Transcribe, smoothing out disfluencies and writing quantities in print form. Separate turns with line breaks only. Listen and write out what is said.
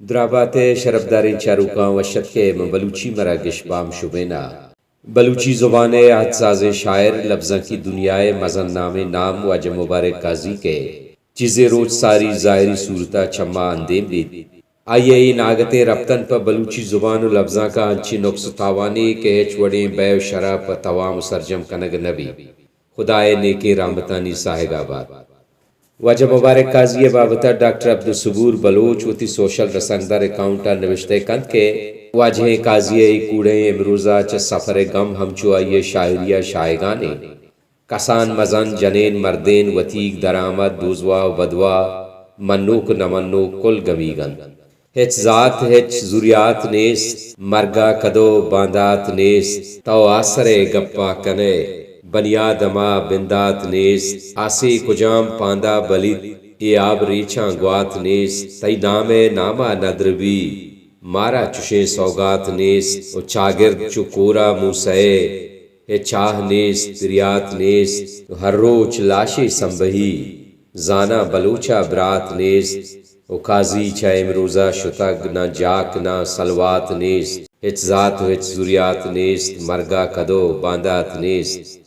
درابات شرفدارین چاروکاں و شتکے من بلوچی مرا گشبام شبینا بلوچی زبان عدساز شاعر لفظاں کی دنیائے مزن نام نام واجہ مبارک قاضی کے چیزیں روز ساری ظاہری صورتہ چما اندیم دید آئیے این آگتے ربطن پا بلوچی زبان و لفظاں کا انچی نقص تاوانے کہ ہچ وڑیں بیو شرح پا توام سرجم کنگ نبی خدای نیکی رحمتانی ساہگ آباد واجہ مبارک قاضی بابتا ڈاکٹر عبدالصبور بلوچ وتی سوشل رسنگدار اکاؤنٹا نوشتے کند کے واجہ قاضی کوڑے امروزہ چ سفر غم ہمچو آئیے شاعریہ شائگانے کسان مزن جنین مردین وتیگ درآمد دوزوا و بدوا منوک نمنوک کل گمیگن ہچ ذات ہچ ذریات نیست مرگا کدو باندات نیست تو آسرے گپا کنے بنیادما بندات نیست آسی کجام پاندا بلید ای آب ریچاں گوات نیست تی نام ناما ندربی مارا چشے سوگات نیست و چاگرد چو کورا موسئے ہے چاہ نیست دریات نیست ہر روچ لاشی سنبہی زانا بلوچا برات نیست و قاضی چا امروزہ شتگ نہ جاک نہ سلوات نیست ہچ ذات و ہچ ذریات نیست مرگا کدو باندات نیست